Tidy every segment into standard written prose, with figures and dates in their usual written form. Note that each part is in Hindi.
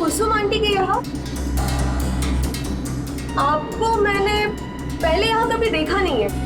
कुसुम आंटी के यहाँ? आपको मैंने पहले यहाँ कभी देखा नहीं है।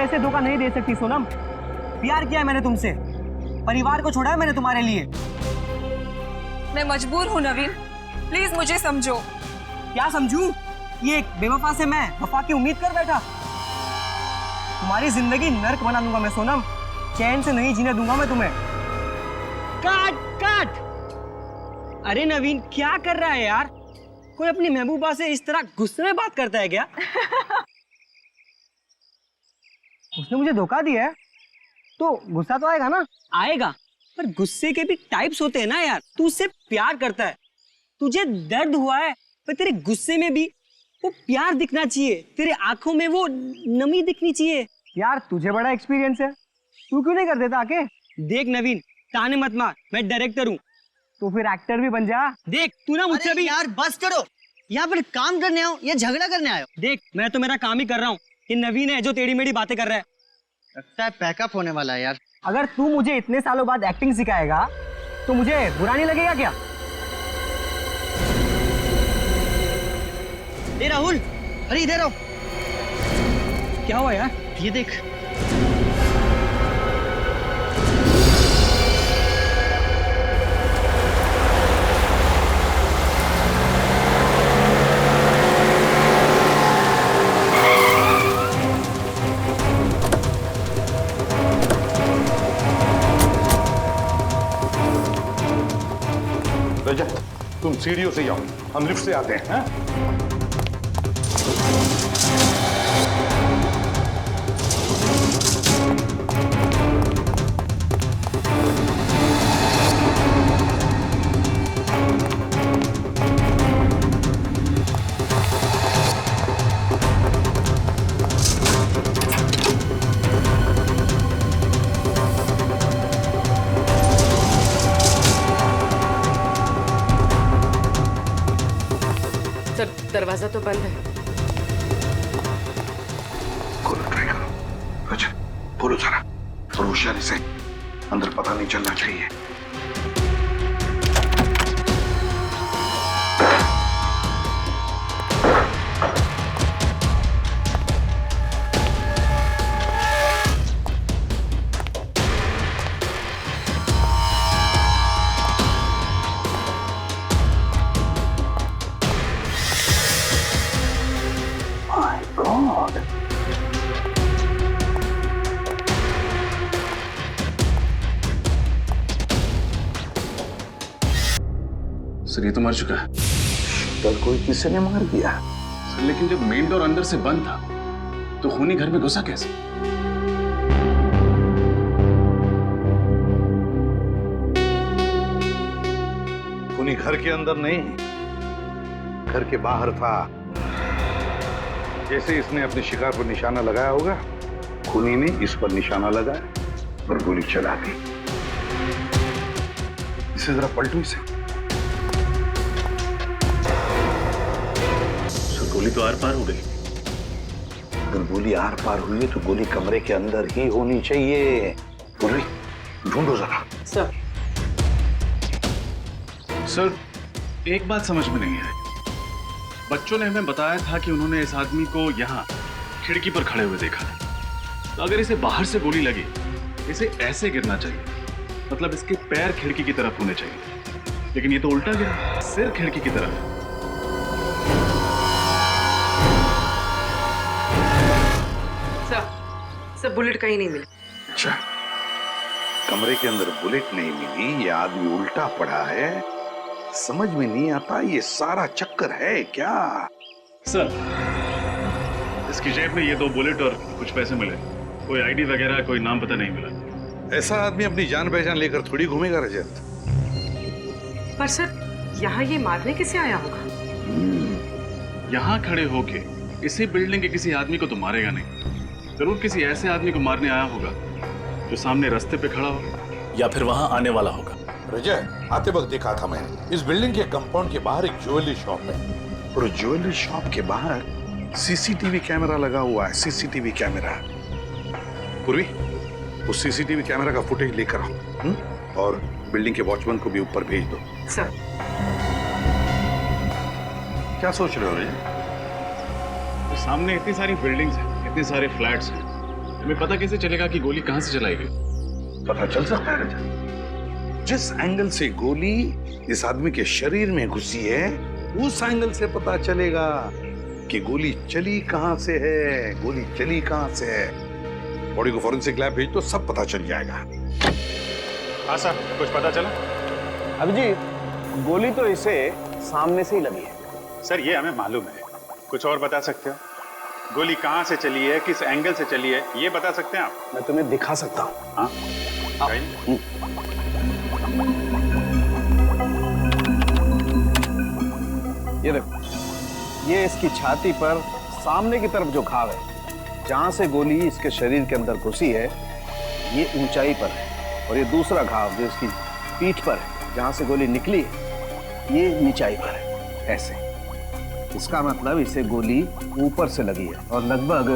ऐसे धोखा नहीं दे सकती सोनम। प्यार किया है मैंने तुमसे, परिवार को छोड़ा है मैंने तुम्हारे लिए। मैं मजबूर हूँ नवीन, प्लीज मुझे समझो। क्या समझूं? ये एक बेवफा से मैं वफा की उम्मीद कर बैठा। तुम्हारी जिंदगी नर्क बना दूंगा मैं सोनम, चैन से नहीं जीने दूंगा मैं तुम्हें। काट काट। अरे नवीन क्या कर रहा है यार? कोई अपनी महबूबा से इस तरह गुस्से में बात करता है क्या? उसने मुझे धोखा दिया है तो गुस्सा तो आएगा ना? आएगा, पर गुस्से के भी टाइप्स होते हैं ना यार। तू उससे प्यार करता है, तुझे दर्द हुआ है, पर तेरे गुस्से में भी वो प्यार दिखना चाहिए, तेरे आंखों में वो नमी दिखनी चाहिए। यार तुझे बड़ा एक्सपीरियंस है, तू क्यों नहीं कर देता आके? देख नवीन, ताने मत मार, मैं डायरेक्टर हूँ, तो फिर एक्टर भी बन जा। देख तू ना मुझसे भी। यार बस करो, यहाँ पर काम करने आओ या झगड़ा करने आयो? देख मैं तो मेरा काम ही कर रहा हूँ, ये नवीन है जो टेढ़ी मेढ़ी बातें कर रहा है। लगता है पैकअप होने वाला है यार। अगर तू मुझे इतने सालों बाद एक्टिंग सिखाएगा तो मुझे बुरा नहीं लगेगा क्या? ए राहुल, अरे इधर आओ। क्या हुआ यार? ये देख। रजत, तुम सीढ़ियों से जाओ, हम लिफ्ट से आते हैं। दरवाजा तो बंद है। खोलो, ट्राई करो। रजत, खोलो जरा, और होशियारी से, अंदर पता नहीं चलना चाहिए। सर ये तो मर चुका है। कल कोई किसी ने मार दिया सर, लेकिन जब मेन डोर अंदर से बंद था तो खूनी घर में घुसा कैसे? खूनी घर के अंदर नहीं, घर के बाहर था। जैसे इसने अपने शिकार पर निशाना लगाया होगा, खूनी ने इस पर निशाना लगाया और गोली चला दी। इसे जरा पलटो इसे। गोली तो आर पार हो गई। अगर गोली आर पार हुई है तो गोली कमरे के अंदर ही होनी चाहिए। गोली ढूंढो जरा। सर एक बात समझ में नहीं आई, बच्चों ने हमें बताया था कि उन्होंने इस आदमी को यहाँ खिड़की पर खड़े हुए देखा है। तो अगर इसे बाहर से गोली लगी, इसे ऐसे गिरना चाहिए, मतलब इसके पैर खिड़की की तरफ होने चाहिए, लेकिन ये तो उल्टा गिरा, सिर खिड़की की तरफ। सर बुलेट कहीं नहीं मिली। अच्छा, कमरे के अंदर बुलेट नहीं मिली, ये आदमी उल्टा पड़ा है। समझ में नहीं आता ये सारा चक्कर है क्या? सर, इसकी जेब में ये 2 बुलेट और कुछ पैसे मिले। कोई आईडी वगैरह, कोई नाम पता नहीं मिला। ऐसा आदमी अपनी जान पहचान लेकर थोड़ी घूमेगा रजत। पर सर यहाँ ये मारने किसे आया होगा? यहाँ खड़े होके इसी बिल्डिंग के किसी आदमी को तो मारेगा नहीं, जरूर किसी ऐसे आदमी को मारने आया होगा जो सामने रास्ते पे खड़ा हो या फिर वहां आने वाला होगा। रजत, आते वक्त देखा था मैंने, इस बिल्डिंग के कंपाउंड के बाहर एक ज्वेलरी शॉप है और ज्वेलरी शॉप के बाहर सीसीटीवी कैमरा लगा हुआ है। CCTV camera. पूर्वी, उस सीसीटीवी कैमरा का फुटेज लेकर आओ और बिल्डिंग के वॉचमैन को भी ऊपर भेज दो। सर क्या सोच रहे हो रजत? तो सामने इतनी सारी बिल्डिंग्स हैं, इतने सारे फ्लैट्स हैं, हमें पता कैसे चलेगा कि गोली कहां से चलाई गई? पता चल सकता है रजत। जिस एंगल से गोली इस आदमी के शरीर में घुसी है, उस एंगल से पता चलेगा कि गोली चली कहां से है। गोली चली कहां से है। बॉडी को फॉरेंसिक लैब भेज दो, सब पता चल जाएगा। हाँ सर, कुछ पता चला? अभिजीत, गोली तो इसे सामने से ही लगी है। सर ये हमें मालूम है, कुछ और बता सकते हो? गोली कहाँ से चली है, किस एंगल से चली है, ये बता सकते हैं आप? मैं तुम्हें दिखा सकता हूँ। हाँ, ये देखो, ये इसकी छाती पर सामने की तरफ जो घाव है, जहां से गोली इसके शरीर के अंदर घुसी है, ये ऊंचाई पर है। और ये दूसरा घाव जो इसकी पीठ पर है, जहां से गोली निकली है, ये नीचाई पर है। ऐसे इसका मतलब इसे गोली ऊपर से लगी है और लगभग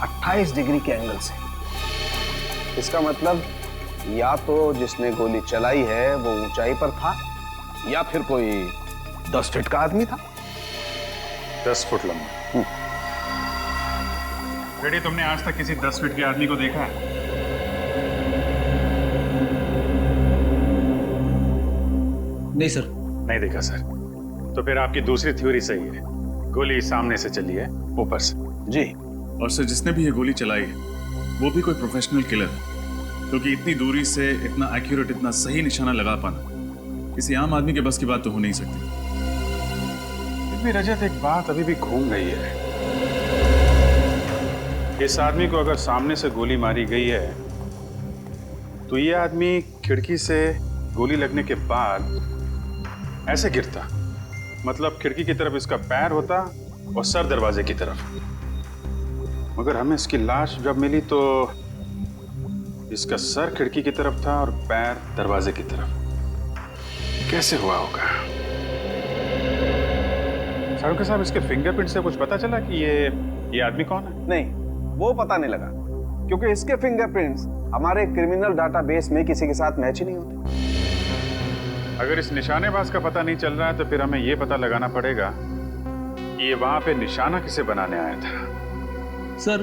28 डिग्री के एंगल से। इसका मतलब या तो जिसने गोली चलाई है वो ऊंचाई पर था, या फिर कोई 10 फीट का आदमी था। 10 फुट लंबा। बेटी, तुमने आज तक किसी 10 फीट के आदमी को देखा है? नहीं सर। नहीं देखा सर। तो फिर आपकी दूसरी थ्योरी सही है, गोली सामने से चली है, ऊपर से। जी। और सर, जिसने भी ये गोली चलाई है वो भी कोई प्रोफेशनल किलर है, क्योंकि इतनी दूरी से इतना एक्यूरेट, इतना सही निशाना लगा पाना किसी आम आदमी के बस की बात तो हो नहीं सकती। फिर भी रजत, एक बात अभी भी घूम गई है। इस आदमी को अगर सामने से गोली मारी गई है तो ये आदमी खिड़की से गोली लगने के बाद ऐसे गिरता, मतलब खिड़की की तरफ इसका पैर होता और सर दरवाजे की तरफ। मगर हमें इसकी लाश जब मिली तो इसका सर खिड़की की तरफ था और पैर दरवाजे की तरफ। कैसे हुआ होगा? सारुके साहब, इसके फिंगरप्रिंट से कुछ पता चला कि ये आदमी कौन है? नहीं, वो पता नहीं लगा, क्योंकि इसके फिंगरप्रिंट्स हमारे क्रिमिनल डाटाबेस में किसी के साथ मैच ही नहीं होते। अगर इस निशानेबाज का पता नहीं चल रहा है तो फिर हमें यह पता लगाना पड़ेगा कि ये वहां पे निशाना किसे बनाने आया था। सर,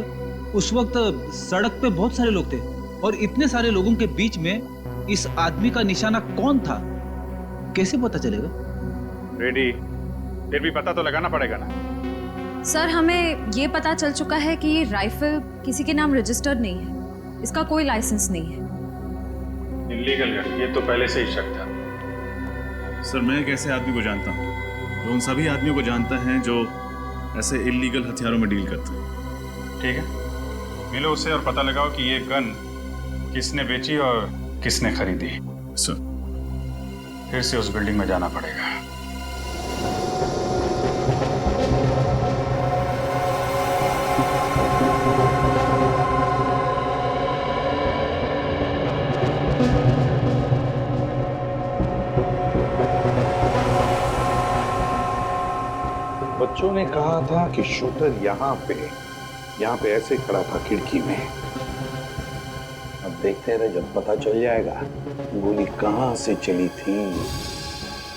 उस वक्त सड़क पे बहुत सारे लोग थे और इतने सारे लोगों के बीच में इस आदमी का निशाना कौन था, कैसे पता चलेगा? रेडी, फिर भी पता तो लगाना पड़ेगा ना। सर, हमें ये पता चल चुका है कि ये राइफल किसी के नाम रजिस्टर्ड नहीं है, इसका कोई लाइसेंस नहीं है। इलीगल गन, ये तो पहले से ही शक था। सर, मैं एक ऐसे आदमी को जानता हूँ जो उन सभी आदमियों को जानता है जो ऐसे इलीगल हथियारों में डील करते हैं। ठीक है, मिलो उससे और पता लगाओ कि ये गन किसने बेची और किसने खरीदी। सर, फिर से उस बिल्डिंग में जाना पड़ेगा। बच्चों ने कहा था कि शूटर यहाँ पे ऐसे खड़ा था खिड़की में। अब देखते रहे, जब पता चल जाएगा गोली कहां से चली थी,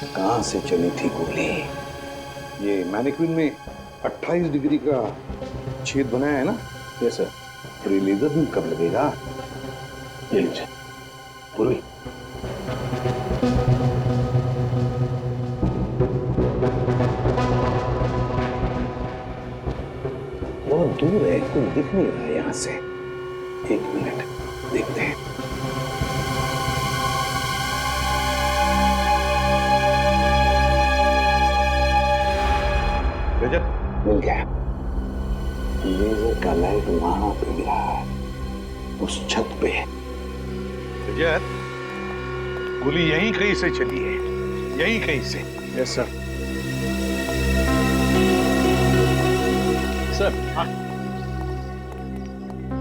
कहां से चली थी गोली। ये मैनिक्विन में 28 डिग्री का छेद बनाया है ना? Yes sir. और ये लेजर बीम कब लगेगा? ये लीजिए पूरी। दूर है, कुछ दिख नहीं रहा यहाँ से। एक मिनट, देखते हैं। रजत, मिल गया। लेजर का लाइट वहां पे गिरा है, उस छत पे। रजत, गोली यहीं कहीं से चली है, यहीं कहीं से। Yes sir. सर, हाँ,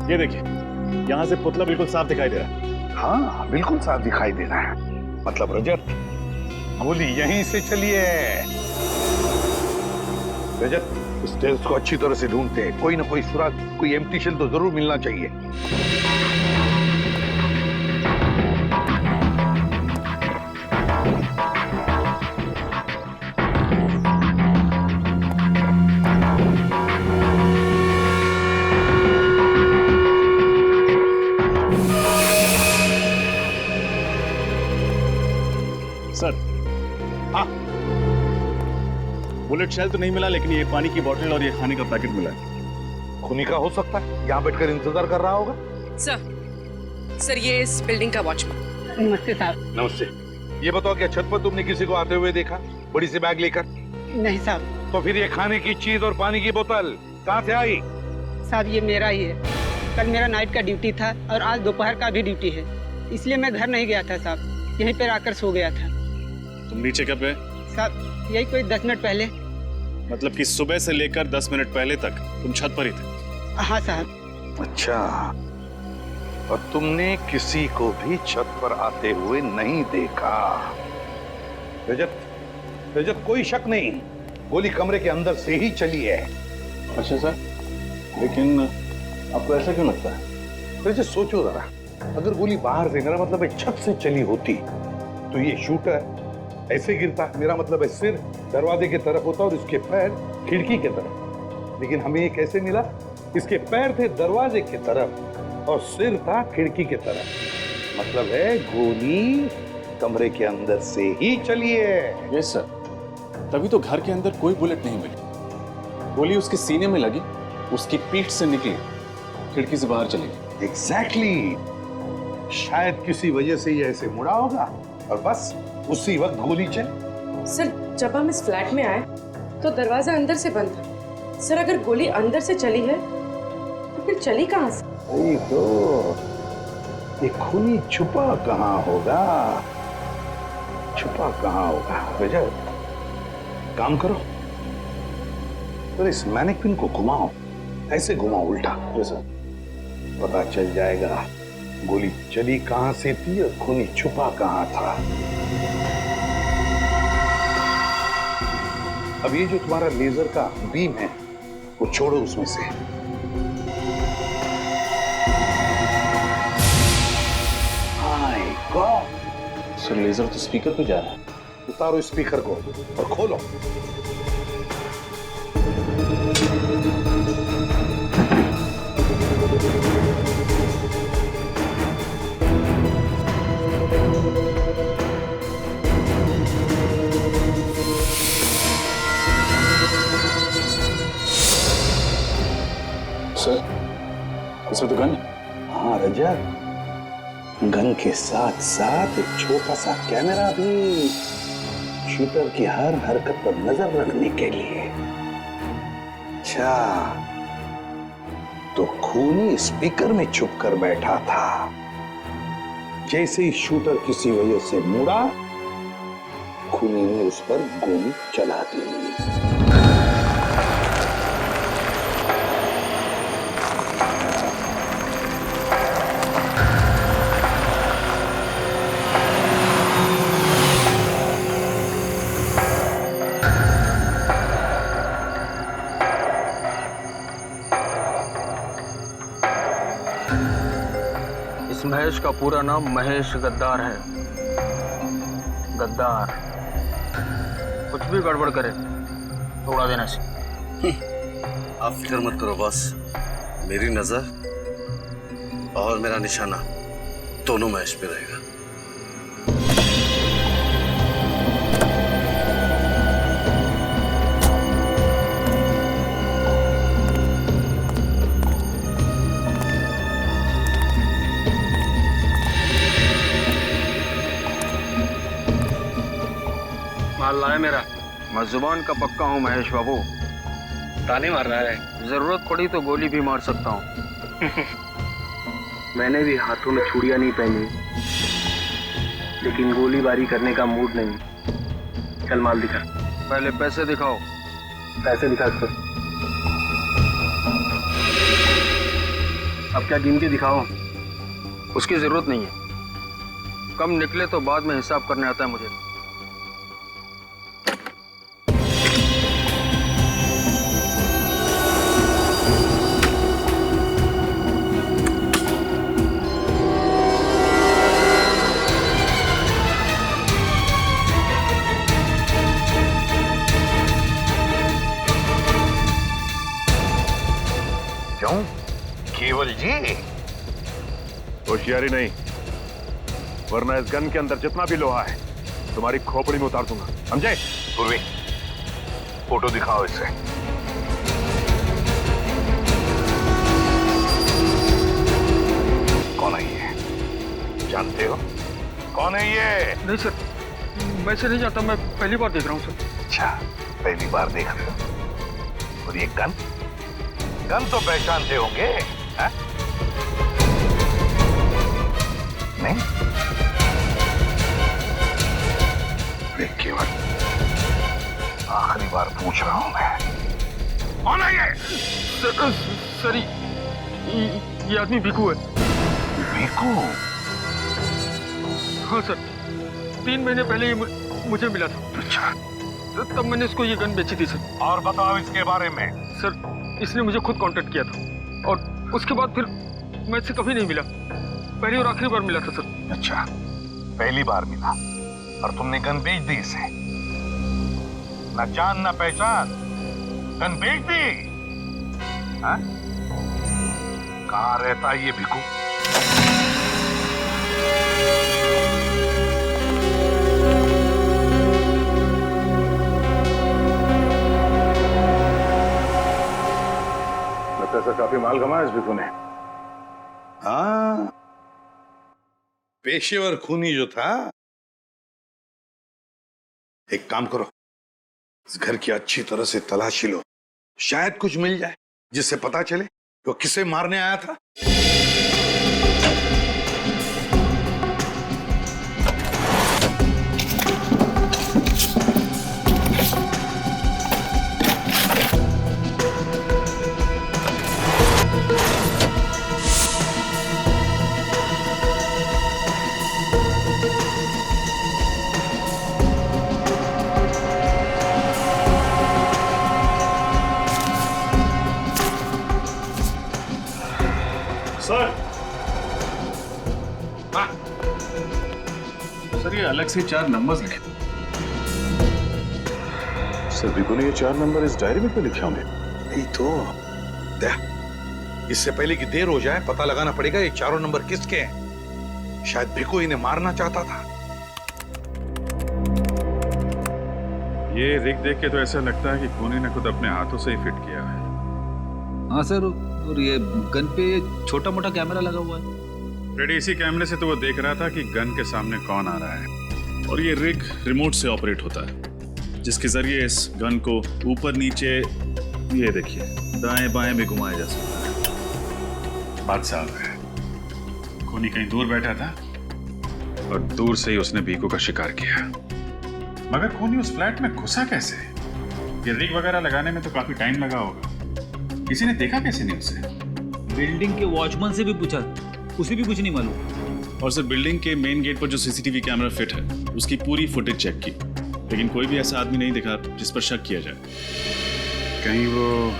ये देखिए, यहाँ से पुतला बिल्कुल साफ दिखाई दे रहा है। हाँ, बिल्कुल साफ दिखाई दे रहा है। मतलब रजत, गोली यहीं से चली है। रजत, स्टेल्स को अच्छी तरह से ढूंढते हैं, कोई ना कोई सुराग, कोई एम्प्टी शेल तो जरूर मिलना चाहिए। सर, हाँ, बुलेट शेल तो नहीं मिला, लेकिन ये पानी की बोतल और ये खाने का पैकेट मिला है। खूनी का हो सकता है, यहाँ बैठकर इंतजार कर रहा होगा। सर ये इस बिल्डिंग का वॉचमैन। नमस्ते साहब। नमस्ते। ये बताओ, क्या छत पर तुमने किसी को आते हुए देखा, बड़ी सी बैग लेकर? नहीं साहब। तो फिर ये खाने की चीज और पानी की बोतल कहाँ से आई? साहब ये मेरा ही है। कल मेरा नाइट का ड्यूटी था और आज दोपहर का भी ड्यूटी है, इसलिए मैं घर नहीं गया था साहब, यहीं पर आकर सो गया था। तुम नीचे कब गए? साहब यही कोई 10 मिनट पहले। मतलब कि सुबह से लेकर 10 मिनट पहले तक तुम छत पर ही थे? हाँ साहब। अच्छा, और तुमने किसी को भी छत पर आते हुए नहीं देखा? रजत, रजत, कोई शक नहीं, गोली कमरे के अंदर से ही चली है। अच्छा सर, लेकिन आपको ऐसा क्यों लगता है? रजत सोचो जरा, अगर गोली बाहर से, मेरा मतलब है छत से चली होती, तो ये शूटर ऐसे गिरता, मेरा मतलब है सिर दरवाजे की तरफ होता और इसके पैर खिड़की की तरफ। लेकिन हमें ये कैसे मिला? इसके पैर थे दरवाजे की तरफ और सिर था खिड़की की तरफ। मतलब है गोली कमरे के अंदर से ही चली है। यस सर, तभी तो घर के अंदर कोई बुलेट नहीं मिली। गोली उसके सीने में लगी, उसकी पीठ से निकली, खिड़की से बाहर चली गई। एग्जैक्टली। शायद किसी वजह से ये ऐसे मुड़ा होगा और बस उसी वक्त गोली चली। सर जब हम इस फ्लैट में आए तो दरवाजा अंदर से बंद था। सर अगर गोली अंदर से चली है तो फिर चली कहाँ से? वही तो, ये खूनी छुपा कहाँ होगा? छुपा कहाँ होगा? रजत, काम करो, तो इस मैनिक्विन को घुमाओ, ऐसे घुमाओ उल्टा, जैसा पता चल जाएगा गोली चली कहाँ से थी और खूनी छुपा कहाँ था। अब ये जो तुम्हारा लेजर का बीम है, वो छोड़ो उसमें से। My God! सर लेजर तो स्पीकर पे जा रहा है। उतारो स्पीकर को और खोलो। सर, इसमें तो गन है। हाँ रजत, गन के साथ साथ एक छोटा सा कैमरा भी, शूटर की हर हरकत पर नजर रखने के लिए। अच्छा, तो खूनी स्पीकर में छुप कर बैठा था। जैसे ही शूटर किसी वजह से मुड़ा, खूनी ने उस पर गोली चला दी। इस महेश का पूरा नाम महेश गद्दार है। गद्दार कुछ भी गड़बड़ करे तोड़ा देना से। आप फिक्र मत करो बॉस, मेरी नजर और मेरा निशाना दोनों महेश पे रहेगा। है मेरा। मैं जुबान का पक्का हूँ महेश बाबू। ताने मार रहा है। जरूरत पड़ी तो गोली भी मार सकता हूँ। मैंने भी हाथों में चूड़ियां नहीं पहनी, लेकिन गोलीबारी करने का मूड नहीं। चल माल दिखा। पहले पैसे दिखाओ। पैसे दिखा सर। अब क्या गिन के दिखाओ? उसकी जरूरत नहीं है। कम निकले तो बाद में हिसाब करने आता है मुझे। क्यों केवल जी? होशियारी नहीं, वरना इस गन के अंदर जितना भी लोहा है तुम्हारी खोपड़ी में उतार दूंगा, समझे? पूर्वी, फोटो दिखाओ इसे। कौन है ये? जानते हो कौन है ये? नहीं सर, मैं से नहीं जानता। मैं पहली बार देख रहा हूँ सर। अच्छा, पहली बार देख रहे हो? और ये गन? गन तो पहचानते होंगे, है? नहीं? केवल आखिरी बार पूछ रहा हूं मैं, कौन है ये? सर ये आदमी भिकू है। भिकू? हाँ सर, 3 महीने पहले ये मुझे मिला था। अच्छा, तब मैंने इसको ये गन बेची थी सर। और बताओ इसके बारे में। सर, इसने मुझे खुद कांटेक्ट किया था और उसके बाद फिर मैं इससे कभी नहीं मिला। पहली और आखिरी बार मिला था सर। अच्छा, पहली बार मिला और तुमने गन बेच दी इसे? ना जान ना पहचान, गन बेच दी? हाँ? कहाँ रहता है ये भिकू? ऐसा काफी माल कमाया इस भिकू ने। हाँ, पेशेवर खूनी जो था। एक काम करो, इस घर की अच्छी तरह से तलाशी लो, शायद कुछ मिल जाए जिससे पता चले वो किसे मारने आया था। सर ये अलग से 4 नंबर्स लिखे। सर भिकू ने ये 4 नंबर इस डायरी में क्यों लिखे होंगे? नहीं तो इससे पहले कि देर हो जाए पता लगाना पड़ेगा ये 4 नंबर किसके हैं। शायद भिकू इन्हें मारना चाहता था। ये रिग देख के तो ऐसा लगता है कि खूनी ने खुद अपने हाथों से ही फिट किया है। हाँ सर, और ये गन पे छोटा मोटा कैमरा लगा हुआ है। रेडी इसी कैमरे से तो वो देख रहा था कि गन के सामने कौन आ रहा है। और ये रिग रिमोट से ऑपरेट होता है, जिसके जरिए इस गन को ऊपर नीचे, ये देखिए, दाएं बाएं भी घुमाया जा सकता है। बात साफ है, खूनी कहीं दूर बैठा था और दूर से ही उसने भिकू का शिकार किया। मगर खूनी उस फ्लैट में घुसा कैसे? ये रिग वगैरह लगाने में तो काफी टाइम लगा होगा। किसी ने देखा कैसे नहीं उसे? बिल्डिंग के वॉचमैन से भी पूछा, उसे भी कुछ नहीं मालूम। और सर फेसिलिटी के मेन गेट पर जो सीसीटीवी कैमरा फिट है उसकी पूरी फुटेज चेक की, लेकिन कोई भी ऐसा आदमी नहीं दिखा जिस पर शक किया जाए। कहीं वो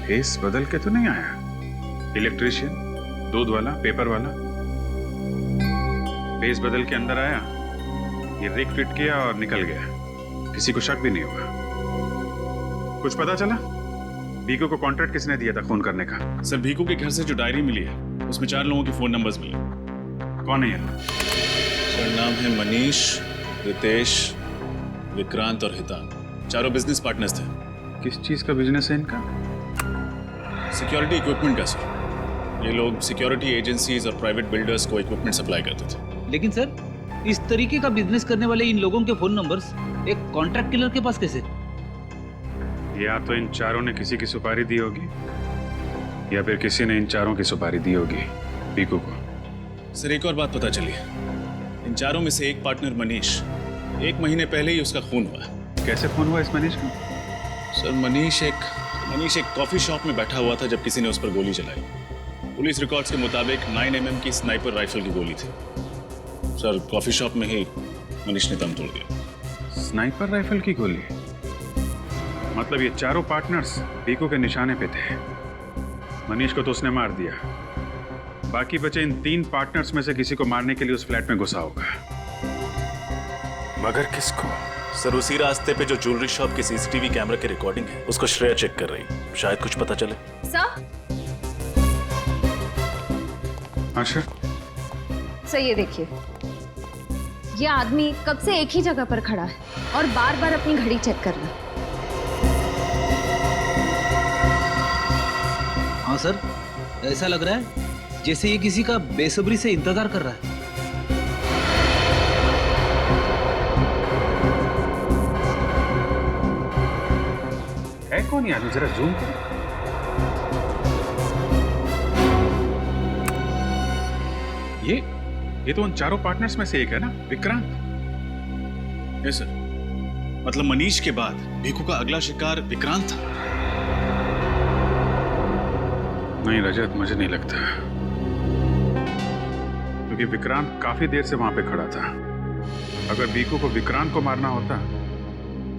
फेस बदल के तो नहीं आया? इलेक्ट्रिशियन, दूध वाला, पेपर वाला, फेस बदल के अंदर आया, ये रिग फिट किया और निकल गया। किसी को शक भी नहीं हुआ। कुछ पता चला भिकू को कॉन्ट्रैक्ट किसने दिया था खून करने का? सर भिकू के घर से जो डायरी मिली है उसमें 4 लोगों के फोन नंबर्स मिले। कौन है ये? सर नाम है मनीष, रितेश, विक्रांत और हितान। चारों बिजनेस पार्टनर्स थे। किस चीज का बिजनेस है इनका? सिक्योरिटी इक्विपमेंट का सर। ये लोग सिक्योरिटी एजेंसीज और प्राइवेट बिल्डर्स को इक्विपमेंट सप्लाई करते थे। लेकिन सर, इस तरीके का बिजनेस करने वाले इन लोगों के फोन नंबर्स एक कॉन्ट्रैक्ट किलर के पास कैसे? या तो इन चारों ने किसी की सुपारी दी होगी या फिर किसी ने इन चारों की सुपारी दी होगी पीकू को। सर एक और बात पता चली है, इन चारों में से एक पार्टनर मनीष 1 महीने पहले ही उसका खून हुआ। कैसे खून हुआ इस मनीष का? सर मनीष एक कॉफी शॉप में बैठा हुआ था जब किसी ने उस पर गोली चलाई। पुलिस रिकॉर्ड्स के मुताबिक 9 mm की स्नाइपर राइफल की गोली थी। सर कॉफी शॉप में ही मनीष ने दम तोड़ दिया। स्नाइपर राइफल की गोली? मतलब ये चारों पार्टनर्स पीकू के निशाने पे थे। मनीष को तो उसने मार दिया, बाकी बचे इन 3 पार्टनर्स में से किसी को मारने के लिए उस फ्लैट में घुसा होगा। मगर किसको? सर उसी रास्ते पे जो ज्वेलरी शॉप के सीसीटीवी कैमरा की रिकॉर्डिंग है उसको श्रेया चेक कर रही, शायद कुछ पता चले। सर अच्छा सर ये देखिए, ये आदमी कब से एक ही जगह पर खड़ा है और बार बार अपनी घड़ी चेक कर रहा है। हाँ सर, ऐसा लग रहा है जैसे ये किसी का बेसब्री से इंतजार कर रहा है। है कौन ये आदमी? जरा जूम करो। ये तो उन चारों पार्टनर्स में से एक है ना, विक्रांत? यस सर, मतलब मनीष के बाद भीखू का अगला शिकार विक्रांत था। नहीं रजत, मुझे नहीं लगता, क्योंकि विक्रांत काफी देर से वहां पे खड़ा था। अगर बीकू को विक्रांत को मारना होता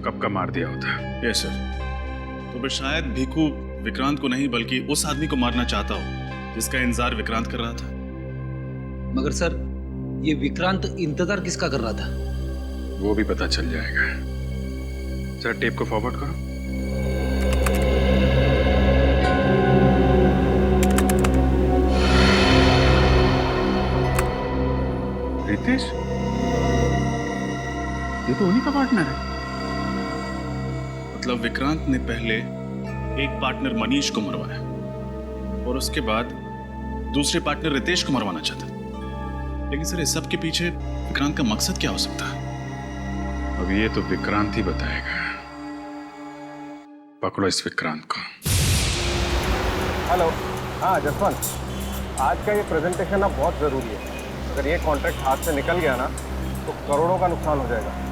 कब का मार दिया होता। यस सर, तो फिर शायद भीखू विक्रांत को नहीं बल्कि उस आदमी को मारना चाहता हो जिसका इंतजार विक्रांत कर रहा था। मगर सर ये विक्रांत इंतजार किसका कर रहा था? वो भी पता चल जाएगा। सर टेप को फॉरवर्ड करो। रितेश, ये तो उन्हीं का पार्टनर है। मतलब विक्रांत ने पहले एक पार्टनर मनीष को मरवाया और उसके बाद दूसरे पार्टनर रितेश को मरवाना चाहता। लेकिन सर इस सब के पीछे विक्रांत का मकसद क्या हो सकता है? अब ये तो विक्रांत ही बताएगा। पकड़ो इस विक्रांत को। हेलो, हाँ जसवंत, आज का ये प्रेजेंटेशन अब बहुत ज़रूरी है। अगर ये कॉन्ट्रैक्ट हाथ से निकल गया ना तो करोड़ों का नुकसान हो जाएगा।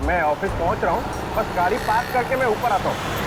मैं ऑफिस पहुंच रहा हूँ, बस गाड़ी पार्क करके मैं ऊपर आता हूँ।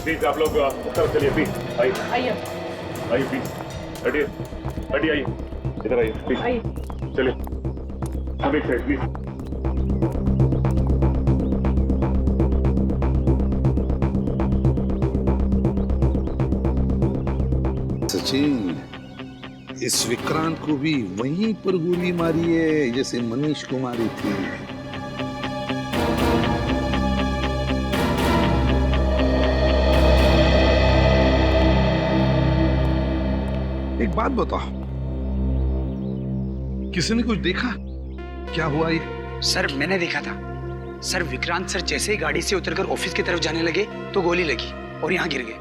प्लीज आप लोग उस तरफ चलिए, प्लीज आइए आइए, प्लीज हटिए हटिए, आइए इधर आइए, प्लीज चलिए सब एक साइड प्लीज। सचिन, इस विक्रांत को भी वहीं पर गोली मारी है जैसे मनीष को मारी थी। एक बात बताओ, किसी ने कुछ देखा? क्या हुआ ये? सर मैंने देखा था सर, विक्रांत सर जैसे ही गाड़ी से उतरकर ऑफिस की तरफ जाने लगे तो गोली लगी और यहाँ गिर गए।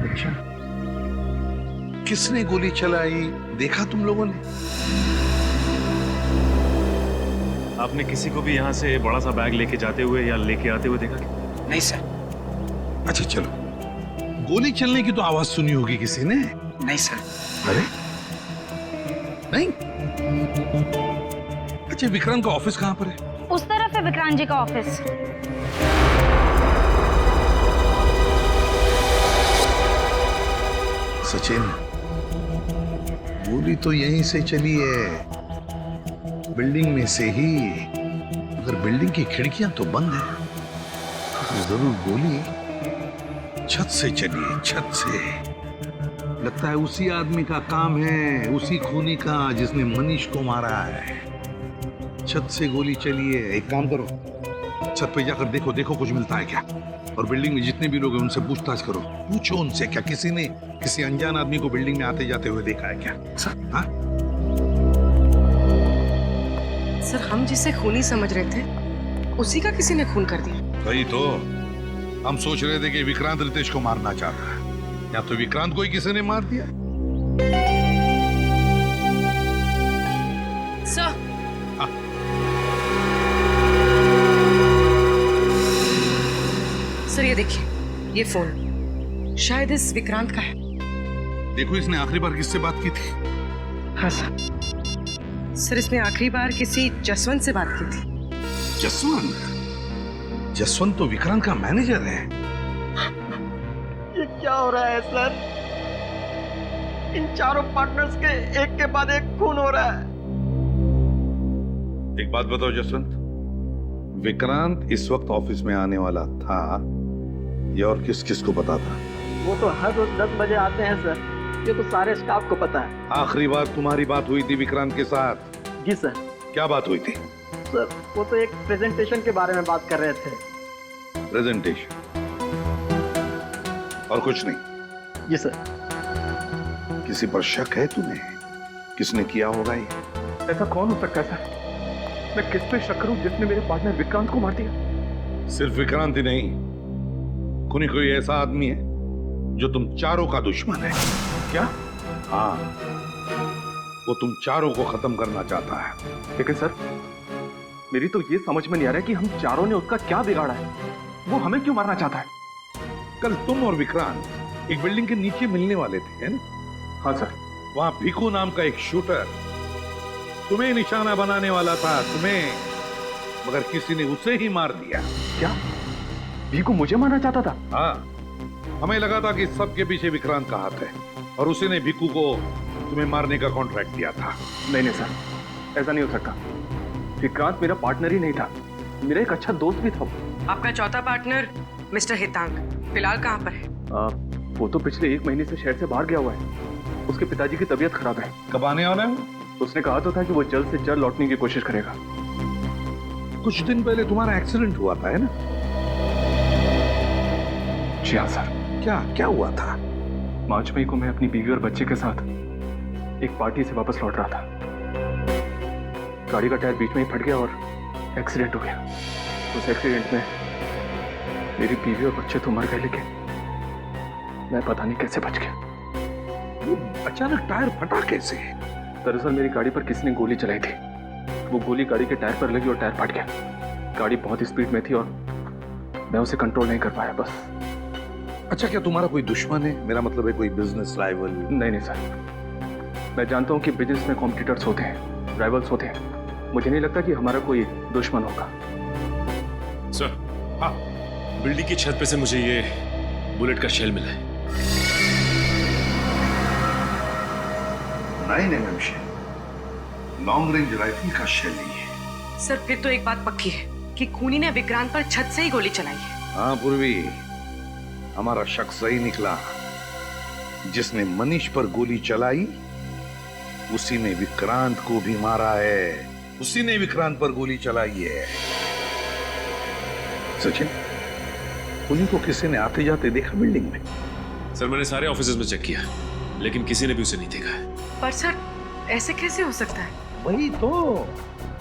अच्छा, किसने गोली चलाई देखा तुम लोगों ने? आपने किसी को भी यहाँ से बड़ा सा बैग लेके जाते हुए या लेके आते हुए देखा? नहीं सर। अच्छा चलो, गोली चलने की तो आवाज सुनी होगी किसी ने? नहीं सर। अरे नहीं? अच्छा, विक्रांत का ऑफिस कहाँ पर है? उस तरफ है विक्रांत जी का ऑफिस। सचिन, गोली तो यहीं से चली है, बिल्डिंग में से ही। मगर बिल्डिंग की खिड़कियां तो बंद है, तो जरूर गोली छत से चली है, छत से। लगता है उसी आदमी का काम है, उसी खूनी का जिसने मनीष को मारा है। छत से गोली चली है। एक काम करो, छत पे जाकर देखो, देखो कुछ मिलता है क्या। और बिल्डिंग में जितने भी लोग हैं उनसे पूछताछ करो, पूछो उनसे क्या किसी ने किसी अनजान आदमी को बिल्डिंग में आते जाते हुए देखा है क्या? हाँ? सर, हम जिसे खूनी समझ रहे थे उसी का किसी ने खून कर दिया। वही तो हम सोच रहे थे कि विक्रांत रितेश को मारना चाहता है, या तो विक्रांत को ही किसी ने मार दिया। सर, सर ये देखिए, ये फोन शायद इस विक्रांत का है। देखो, इसने आखिरी बार किससे बात की थी? हाँ सर, सर इसने आखिरी बार किसी जसवंत से बात की थी। जसवंत? जसवंत तो विक्रांत का मैनेजर है। ये क्या हो रहा है सर? इन चारों पार्टनर्स के एक के बाद एक खून हो रहा है। एक बात बताओ जसवंत, विक्रांत इस वक्त ऑफिस में आने वाला था, ये और किस किस को पता था? वो तो हर रोज 10 बजे आते हैं सर, ये तो सारे स्टाफ को पता है। आखिरी बार तुम्हारी बात हुई थी विक्रांत के साथ? जी सर। क्या बात हुई थी? सर वो तो एक प्रेजेंटेशन के बारे में बात कर रहे थे। प्रेजेंटेशन? और कुछ नहीं? जी सर। किसी पर शक है तुम्हें? किसने किया होगा ये? ऐसा कौन हो सकता है सर? मैं किस पे शक करूं जिसने मेरे पार्टनर विक्रांत को मार दिया? सिर्फ विक्रांत ही नहीं, खूनी कोई ऐसा आदमी है जो तुम चारों का दुश्मन है। क्या? हाँ, वो तुम चारों को खत्म करना चाहता है। लेकिन सर, मेरी तो ये समझ में नहीं आ रहा है कि हम चारों ने उसका क्या बिगाड़ा है। वो हमें क्यों मारना चाहता है? कल तुम और विक्रांत एक बिल्डिंग के नीचे मिलने वाले थे, है ना? हाँ सर। वहां भिकू नाम का एक शूटर तुम्हें निशाना बनाने वाला था, तुम्हें, मगर किसी ने उसे ही मार दिया। क्या? भिकू मुझे मारना चाहता था? हाँ, हमें लगा था कि सबके पीछे विक्रांत का हाथ है और उसी ने भिकू को तुम्हें मारने का कॉन्ट्रैक्ट दिया था। नहीं सर, ऐसा नहीं हो सकता। विक्रांत मेरा पार्टनर ही नहीं था, मेरा एक अच्छा दोस्त भी था। आपका चौथा पार्टनर मिस्टर हितांक फिलहाल कहाँ पर है? वो तो पिछले 1 महीने से शहर से बाहर गया हुआ है। उसके पिताजी की तबीयत खराब है। कब आने वाला है? उसने कहा तो था कि वो जल्द से जल्द लौटने की कोशिश करेगा। कुछ दिन पहले तुम्हारा एक्सीडेंट हुआ था, है ना? जी हाँ सर। क्या हुआ था? 5 मई को मैं अपनी बीवी और बच्चे के साथ एक पार्टी से वापस लौट रहा था। गाड़ी का टायर बीच में ही फट गया और एक्सीडेंट हो गया। उस एक्सीडेंट में मेरी बीवी और बच्चे तो मर गए, लेकिन मैं पता नहीं कैसे बच गया। अचानक टायर फटा कैसे? दरअसल मेरी गाड़ी पर किसी ने गोली चलाई थी। वो गोली गाड़ी के टायर पर लगी और टायर फट गया। गाड़ी बहुत स्पीड में थी और मैं उसे कंट्रोल नहीं कर पाया, बस। अच्छा, क्या तुम्हारा कोई दुश्मन है? मेरा मतलब है कोई बिजनेस राइवल? नहीं सर, मैं जानता हूँ कि बिजनेस में कॉम्पिटिटर्स होते हैं, राइवल्स होते हैं। मुझे नहीं लगता कि हमारा कोई दुश्मन होगा। सर, हाँ, बिल्डिंग की छत पे से मुझे ये बुलेट का शेल मिला है। 9mm shell, long range rifle का शेल नहीं है। सर, फिर तो एक बात पक्की है कि खूनी ने विक्रांत पर छत से ही गोली चलाई है। हाँ पूर्वी, हमारा शक सही निकला। जिसने मनीष पर गोली चलाई उसी ने विक्रांत को भी मारा है। उसी ने विक्रांत पर गोली चलाई है। सचिन, खूनी को किसी ने आते जाते देखा बिल्डिंग में? सर, मैंने सारे ऑफिसेज में चेक किया, लेकिन किसी ने भी उसे नहीं देखा है। पर सर, ऐसे कैसे हो सकता है? वही तो,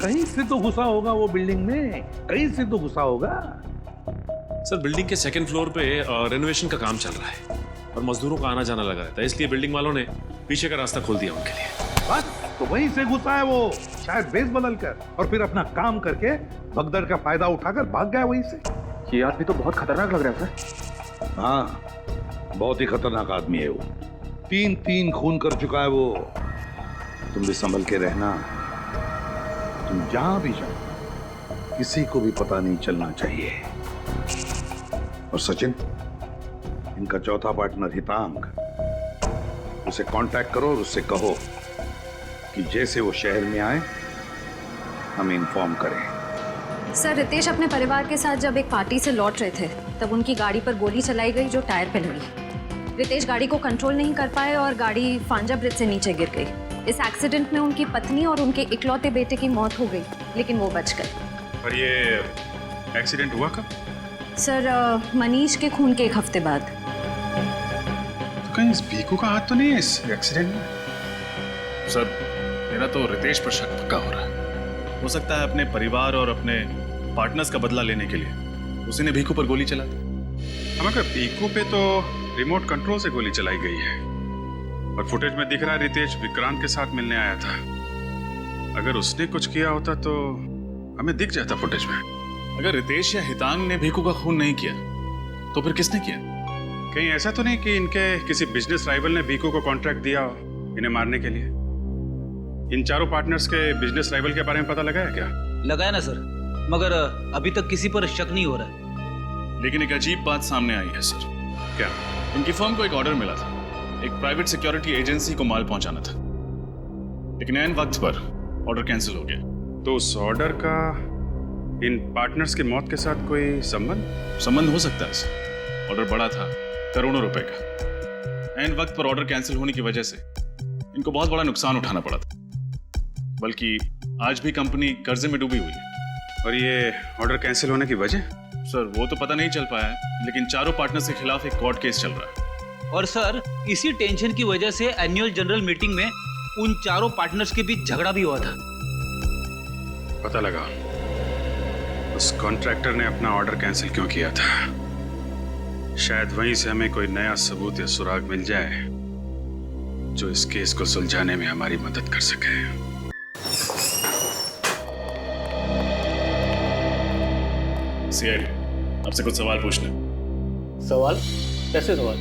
कहीं से तो घुसा होगा वो बिल्डिंग में, कहीं से तो घुसा होगा। सर, बिल्डिंग के 2nd फ्लोर पे रेनोवेशन का काम चल रहा है और मजदूरों का आना जाना लगा रहता है, इसलिए बिल्डिंग वालों ने पीछे का रास्ता खोल दिया उनके लिए। बस, तो वहीं से घुसा है वो, शायद बेस बदल कर, और फिर अपना काम करके भगदड़ का फायदा उठाकर भाग गया वहीं से। ये आदमी तो बहुत खतरनाक लग रहा है सर। हाँ, बहुत ही खतरनाक आदमी है वो। 3 खून कर चुका है वो। तुम भी संभल के रहना। तुम जहां भी जाओ किसी को भी पता नहीं चलना चाहिए। और सचिन, इनका चौथा पार्टनर हितांग, उसे कांटेक्ट करो और उससे कहो कि जैसे वो शहर में आए हमें इन्फॉर्म करें। सर, रितेश अपने परिवार के साथ जब एक पार्टी से लौट रहे थे तब उनकी गाड़ी पर गोली चलाई गई जो टायर पे लगी। रितेश गाड़ी को कंट्रोल नहीं कर पाए और गाड़ी फांजा ब्रिज से नीचे गिर गई। इस एक्सीडेंट में उनकी पत्नी और उनके इकलौते बेटे की मौत हो गई, लेकिन वो बच गए। और ये एक्सीडेंट हुआ कब? सर, मनीष के खून के एक हफ्ते बाद। तो कहीं इस भीखू का हाथ तो नहीं है इस एक्सीडेंट में? सर, मेरा तो रितेश पर शक पक्का हो रहा है। हो सकता है अपने परिवार और अपने पार्टनर्स का बदला लेने के लिए उसी ने भीखू पर गोली चला दी। मगर भीखू पे तो रिमोट कंट्रोल से गोली चलाई गई है और फुटेज में दिख रहा है रितेश विक्रांत के साथ मिलने आया था। अगर उसने कुछ किया होता तो हमें दिख जाता फुटेज में। अगर रितेश या हितांग ने भीखू का खून नहीं किया तो फिर किसने किया? कहीं ऐसा तो नहीं कि इनके किसी बिजनेस राइवल ने भीखू को कॉन्ट्रैक्ट दिया हो इन्हें मारने के लिए? इन चारों पार्टनर्स के बिजनेस राइवल के बारे में पता लगा है क्या? लगाया ना सर, मगर अभी तक किसी पर शक नहीं हो रहा है। लेकिन एक अजीब बात सामने आई है सर। क्या? इनकी फर्म को एक ऑर्डर मिला था, एक प्राइवेट सिक्योरिटी एजेंसी को माल पहुंचाना था, लेकिन ऐन वक्त पर ऑर्डर कैंसिल हो गया। तो उस ऑर्डर का इन पार्टनर्स की मौत के साथ कोई संबंध हो सकता है सर। ऑर्डर बड़ा था, करोड़ों रुपए का। ऐन वक्त पर ऑर्डर कैंसिल होने की वजह से इनको बहुत बड़ा नुकसान उठाना पड़ा था। बल्कि आज भी कंपनी कर्जे में डूबी हुई है। और ये ऑर्डर कैंसिल होने की वजह? सर, वो तो पता नहीं चल पाया है, लेकिन चारों पार्टनर्स के खिलाफ एक कोर्ट केस चल रहा है। और सर, इसी टेंशन की वजह से एनुअल जनरल मीटिंग में उन चारों पार्टनर्स के बीच झगड़ा भी हुआ था। पता लगा उस कॉन्ट्रैक्टर ने अपना ऑर्डर कैंसिल क्यों किया था। शायद वहीं से हमें कोई नया सबूत या सुराग मिल जाए जो इस केस को सुलझाने में हमारी मदद कर सके। सीआईडी, आपसे कुछ सवाल पूछने। सवाल? कैसे सवाल?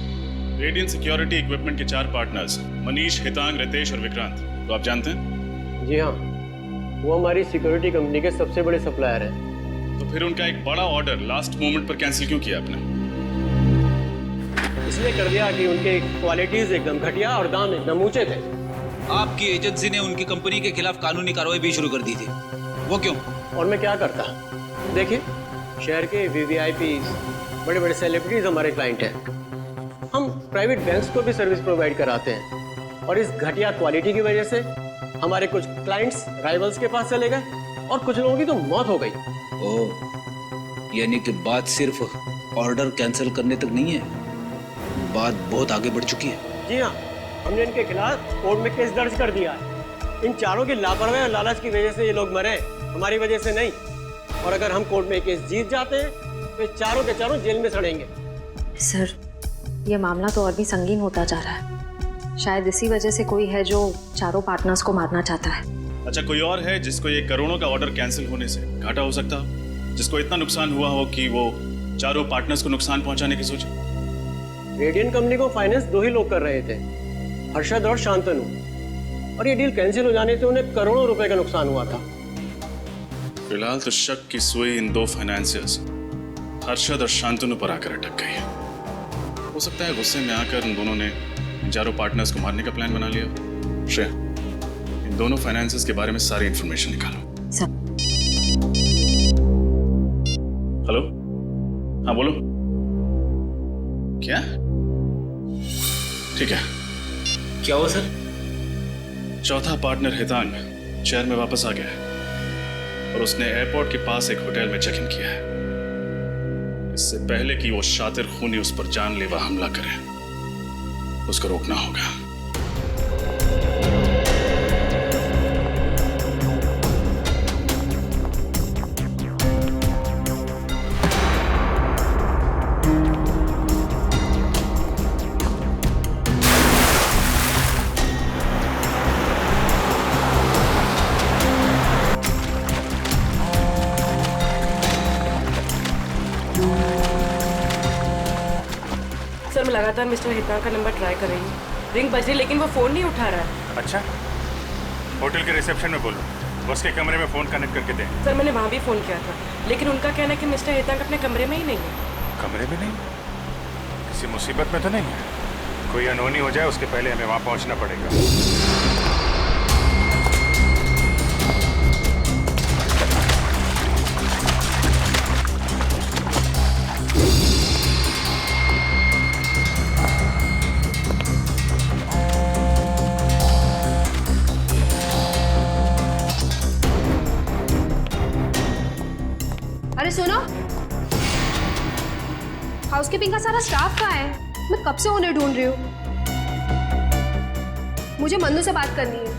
रेडियंट सिक्योरिटी इक्विपमेंट के 4 पार्टनर्स मनीष, हितांग, रितेश और विक्रांत, तो आप जानते हैं? जी हाँ, वो हमारी सिक्योरिटी कंपनी के सबसे बड़े सप्लायर हैं। तो फिर उनका एक बड़ा ऑर्डर लास्ट मोमेंट पर कैंसिल क्यों किया आपने? इसलिए कर दिया कि उनके क्वालिटीज एकदम घटिया और दाम एकदम ऊंचे थे। आपकी एजेंसी ने उनकी कंपनी के खिलाफ कानूनी कार्रवाई भी शुरू कर दी थी। वो क्यों? और मैं क्या करता? देखिए, शहर के वीवीआईपीज, बड़े बड़े सेलिब्रिटीज हमारे क्लाइंट हैं। हम प्राइवेट बैंक्स को भी सर्विस प्रोवाइड कराते हैं और इस घटिया क्वालिटी की वजह से हमारे कुछ क्लाइंट्स राइवल्स के पास चले गए और कुछ लोगों की तो मौत हो गई। ओह, यानी कि बात सिर्फ ऑर्डर कैंसिल करने तक नहीं है, बात बहुत आगे बढ़ चुकी है। जी हाँ, हमने इनके खिलाफ कोर्ट में केस दर्ज कर दिया है। इन चारों की लापरवाही और लालच की वजह से ये लोग मरे, हमारी वजह से नहीं। और अगर हम कोर्ट में केस जीत जाते हैं तो चारों के चारों जेल में सड़ेंगे। सर, ये मामला तो और भी संगीन होता जा रहा है। शायद इसी वजह से कोई है जो चारों पार्टनर्स को मारना चाहता है। अच्छा, कोई और है जिसको ये करोड़ों का ऑर्डर कैंसिल होने से घाटा हो सकता हो, जिसको इतना नुकसान हुआ हो कि वो चारों पार्टनर्स को नुकसान पहुंचाने की सोचे? रेडियंट कंपनी को फाइनेंस 2 ही लोग कर रहे थे, हर्षद और शांतनु, और ये डील कैंसिल हो जाने से उन्हें करोड़ों रुपए का नुकसान हुआ था। फिलहाल तो शक की सुई इन 2 फाइनेंसियर्स हर्षद और शांतनु पर आकर अटक गई है। हो सकता है गुस्से में आकर उन दोनों ने इन चारों पार्टनर्स को मारने का प्लान बना लिया। श्रेया, इन दोनों फाइनेंसियर्स के बारे में सारी इंफॉर्मेशन निकालो। सर। हेलो, हाँ बोलो। क्या? ठीक है। क्या हुआ सर? चौथा पार्टनर हितांग शहर में वापस आ गया है और उसने एयरपोर्ट के पास एक होटल में चेक इन किया है। इससे पहले कि वो शातिर खूनी उस पर जानलेवा हमला करे, उसको रोकना होगा। सर, मैं लगातार मिस्टर हितांग का नंबर ट्राई कर रही हूँ। रिंग बज रही लेकिन वो फोन नहीं उठा रहा है। अच्छा, होटल के रिसेप्शन में बोलो, उसके कमरे में फोन कनेक्ट करके दें। सर मैंने वहाँ भी फ़ोन किया था, लेकिन उनका कहना है कि मिस्टर हेतांग अपने कमरे में ही नहीं है। कमरे में नहीं? किसी मुसीबत में तो नहीं है? कोई अनहोनी हो जाए उसके पहले हमें वहाँ पहुँचना पड़ेगा। अरे सुनो, हाउसकीपिंग का सारा स्टाफ कहाँ है? मैं कब से उन्हें ढूंढ रही हूँ। मुझे मन्नू से बात करनी है।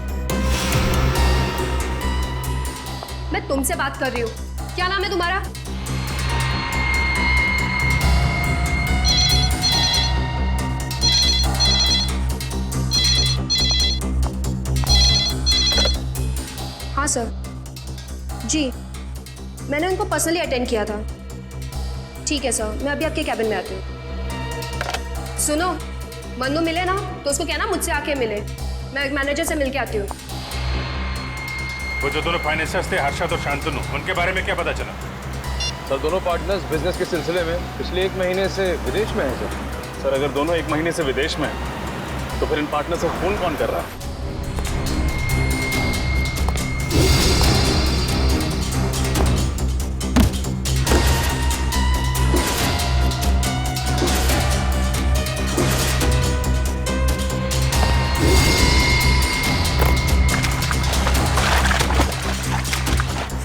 मैं तुमसे बात कर रही हूँ। क्या नाम है तुम्हारा? हाँ सर जी, मैंने उनको पर्सनली अटेंड किया था। ठीक है सर, मैं अभी आपके कैबिन में आती हूँ। सुनो, मन्नू मिले ना तो उसको कहना मुझसे आके मिले। मैं मैनेजर से मिलके आती हूँ। वो जो दोनों फाइनेंसर्स थे, हर्षद और शांतनु, उनके बारे में क्या पता चला? सर दोनों पार्टनर्स बिजनेस के सिलसिले में पिछले 1 महीने से विदेश में हैं सर। सर अगर दोनों 1 महीने से विदेश में हैं, तो फिर इन पार्टनर से फोन कौन कर रहा है?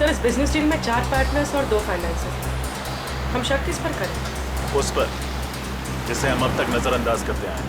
सर इस बिजनेस डील में 4 पार्टनर्स और 2 फाइनेंसर्स। हम शक किस पर करें? उस पर जिसे हम अब तक नजरअंदाज करते आए हैं।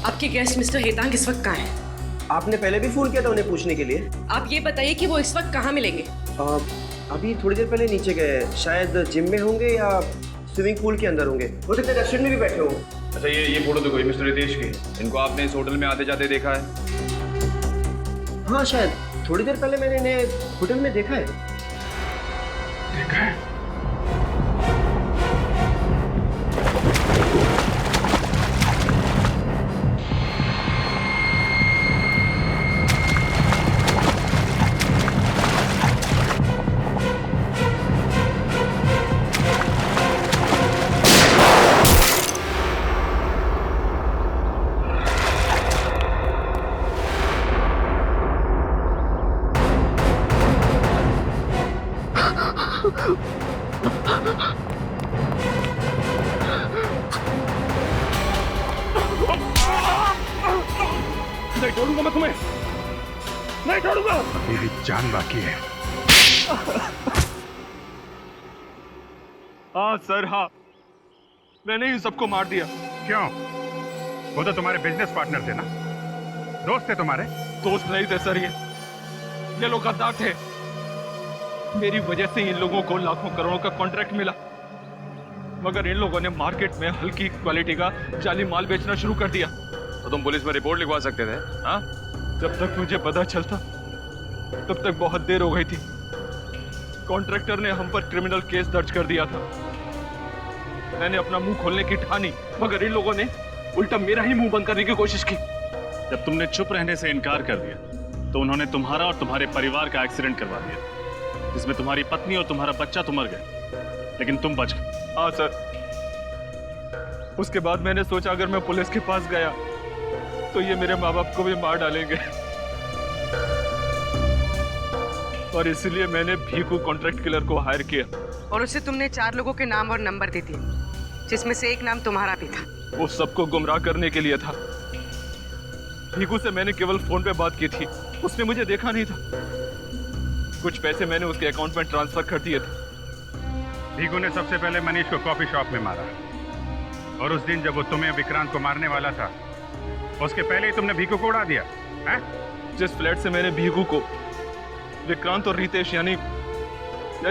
आपके गेस्ट मिस्टर हेतांग इस वक्त कहाँ हैं? आपने पहले भी फोन किया था उन्हें पूछने के लिए। आप ये बताइए कि वो इस वक्त कहाँ मिलेंगे? अभी थोड़ी देर पहले नीचे गए, शायद जिम में होंगे या स्विमिंग पूल के अंदर होंगे। हो सकता है रेस्टोरेंट में भी बैठे हों। अच्छा ये फोटो देखो, ये मिस्टर रितेश की। इनको आपने इस होटल में आते जाते देखा है? हाँ शायद थोड़ी देर पहले मैंने इन्हें होटल में देखा है। देखा है? नहीं छोड़ूंगा मैं तुम्हें, नहीं छोड़ूंगा। मेरी जान बाकी है। हाँ सर हाँ, मैंने ही सबको मार दिया। क्यों? वो तो तुम्हारे बिजनेस पार्टनर थे ना, दोस्त थे तुम्हारे। दोस्त नहीं थे सर, ये लोग गद्दार थे। मेरी वजह से इन लोगों को लाखों करोड़ों का कॉन्ट्रैक्ट मिला, मगर इन लोगों ने मार्केट में हल्की क्वालिटी का जाली माल बेचना शुरू कर दिया। तो तुम पुलिस में रिपोर्ट लिखवा सकते थे। हाँ, जब तक मुझे पता चलता तब तक बहुत देर हो गई थी। कॉन्ट्रैक्टर ने हम पर क्रिमिनल केस दर्ज कर दिया था। मैंने अपना मुंह खोलने की ठानी, मगर इन लोगों ने उल्टा मेरा ही मुंह बंद करने की कोशिश की। जब तुमने चुप रहने से इनकार कर दिया तो उन्होंने तुम्हारा और तुम्हारे परिवार का एक्सीडेंट करवा दिया, जिसमें तुम्हारी पत्नी और तुम्हारा बच्चा तो मर गए, लेकिन तुम बच गए। हाँ सर, उसके बाद मैंने सोचा अगर मैं पुलिस के पास गया तो ये मेरे माँ बाप को भी मार डालेंगे, और इसलिए मैंने भीखू कॉन्ट्रैक्ट किलर को हायर किया और उसे तुमने 4 लोगों के नाम और नंबर दे दिए, जिसमें से एक नाम तुम्हारा भी था। वो सबको गुमराह करने के लिए था। भीखू से मैंने केवल फोन पे बात की थी, उसने मुझे देखा नहीं था। कुछ पैसे मैंने उसके अकाउंट में ट्रांसफर कर दिए थे। भीखू ने सबसे पहले मनीष को कॉफी शॉप में मारा, और उस दिन जब वो तुम्हें विक्रांत को मारने वाला था, उसके पहले ही तुमने भीखू को उड़ा दिया है? जिस फ्लैट से मैंने भीखू को विक्रांत और रितेश यानी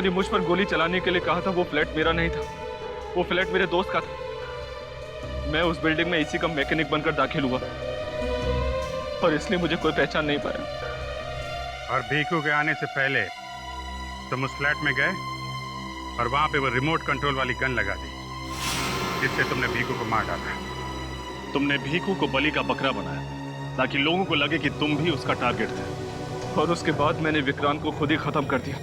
मुझ पर गोली चलाने के लिए कहा था, वो फ्लैट मेरा नहीं था, वो फ्लैट मेरे दोस्त का था। मैं उस बिल्डिंग में इसी का मैकेनिक बनकर दाखिल हुआ, और इसलिए मुझे कोई पहचान नहीं पाया। और भीखू के आने से पहले तुम उस फ्लैट में गए और वहां पे वो रिमोट कंट्रोल वाली गन लगा दी, जिससे तुमने भीखू को मार डाला। तुमने भीखू को बलि का बकरा बनाया ताकि लोगों को लगे कि तुम भी उसका टारगेट थे। और उसके बाद मैंने विक्रांत को खुद ही खत्म कर दिया।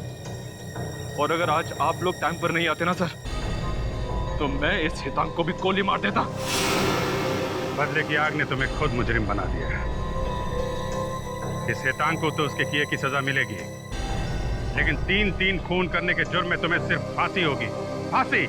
और अगर आज आप लोग टाइम पर नहीं आते ना सर, तो मैं इस शैतान को भी गोली मार देता। बदले की आग ने तुम्हें खुद मुजरिम बना दिया। इस शैतान को तो उसके किए की सजा मिलेगी, लेकिन 3-3 खून करने के जुर्म में तुम्हें सिर्फ फांसी होगी, फांसी।